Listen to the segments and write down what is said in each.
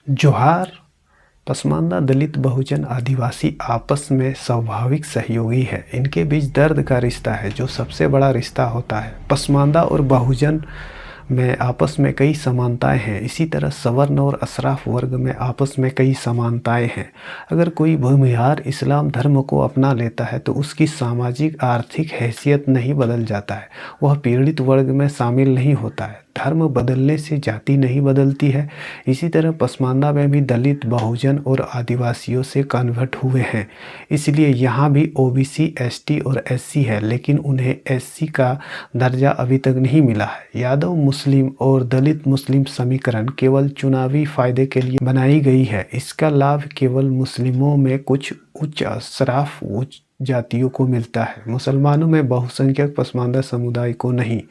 जोहार। पसमानदा दलित बहुजन आदिवासी आपस में स्वाभाविक सहयोगी है। इनके बीच दर्द का रिश्ता है जो सबसे बड़ा रिश्ता होता है। पसमानदा और बहुजन में आपस में कई समानताएं हैं। इसी तरह सवर्ण और अशराफ वर्ग में आपस में कई समानताएं हैं। अगर कोई भूमिहार इस्लाम धर्म को अपना लेता है तो उसकी सामाजिक आर्थिक हैसियत नहीं बदल जाता है, वह पीड़ित वर्ग में शामिल नहीं होता है। धर्म बदलने से जाति नहीं बदलती है। इसी तरह पसमानदा में भी दलित, बहुजन और आदिवासियों से कन्वर्ट हुए हैं। इसलिए यहाँ भी ओबीसी, एसटी और एससी है, लेकिन उन्हें एससी का दर्जा अभी तक नहीं मिला है। यादव मुस्लिम और दलित मुस्लिम समीकरण केवल चुनावी फायदे के लिए बनाई गई है। इसका लाभ केवल मुस्लिमों में कुछ उच्च अशराफ उच्च जातियों को मिलता है, मुसलमानों में बहुसंख्यक पसमानदा समुदाय को नहीं।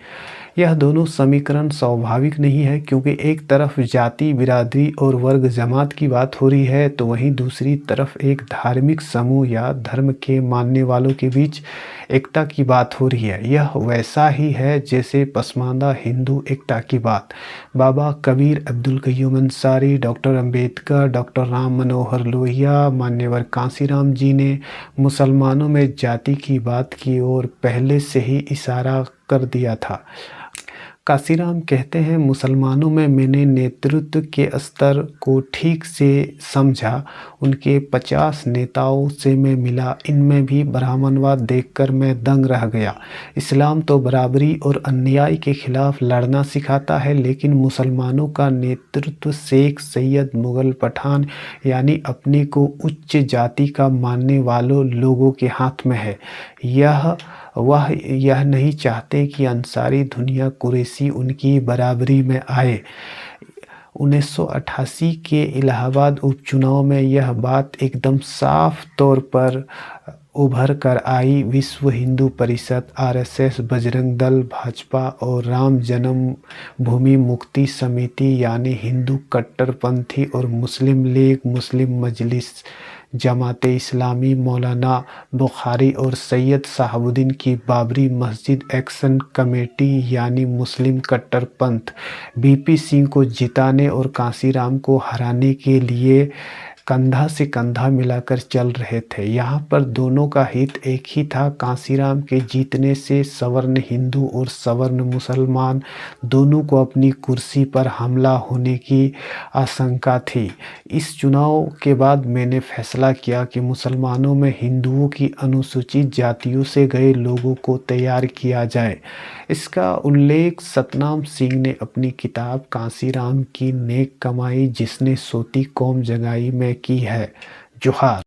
यह दोनों समीकरण स्वाभाविक नहीं है, क्योंकि एक तरफ जाति, बिरादरी और वर्ग जमात की बात हो रही है तो वहीं दूसरी तरफ एक धार्मिक समूह या धर्म के मानने वालों के बीच एकता की बात हो रही है। यह वैसा ही है जैसे पसमानदा हिंदू एकता की बात बाबा कबीर, अब्दुल कय्यूम अंसारी, डॉक्टर अंबेडकर, डॉक्टर राम मनोहर लोहिया, मान्यवर कांसीराम जी ने मुसलमानों में जाति की बात की ओर पहले से ही इशारा कर दिया था। कांसीराम कहते हैं, मुसलमानों में मैंने नेतृत्व के स्तर को ठीक से समझा। उनके 50 नेताओं से मैं मिला, इनमें भी ब्राह्मणवाद देखकर मैं दंग रह गया। इस्लाम तो बराबरी और अन्याय के खिलाफ लड़ना सिखाता है, लेकिन मुसलमानों का नेतृत्व शेख, सैयद, मुगल, पठान यानी अपने को उच्च जाति का मानने वालों लोगों के हाथ में है। वह यह नहीं चाहते कि अंसारी, दुनिया, कुरैशी उनकी बराबरी में आए। 1988 के इलाहाबाद उपचुनाव में यह बात एकदम साफ तौर पर उभर कर आई। विश्व हिंदू परिषद, आरएसएस, बजरंग दल, भाजपा और राम जन्मभूमि मुक्ति समिति यानी हिंदू कट्टरपंथी और मुस्लिम लीग, मुस्लिम मजलिस, जमाते इस्लामी, मौलाना बुखारी और सैयद शहाबुद्दीन की बाबरी मस्जिद एक्शन कमेटी यानी मुस्लिम कट्टरपंथ बीपी सिंह को जिताने और कांसीराम को हराने के लिए कंधा से कंधा मिलाकर चल रहे थे। यहाँ पर दोनों का हित एक ही था। कांसीराम के जीतने से सवर्ण हिंदू और सवर्ण मुसलमान दोनों को अपनी कुर्सी पर हमला होने की आशंका थी। इस चुनाव के बाद मैंने फैसला किया कि मुसलमानों में हिंदुओं की अनुसूचित जातियों से गए लोगों को तैयार किया जाए। इसका उल्लेख सतनाम सिंह ने अपनी किताब कांसीराम की नेक कमाई जिसने सोती कौम जगाई में की है। जोहार।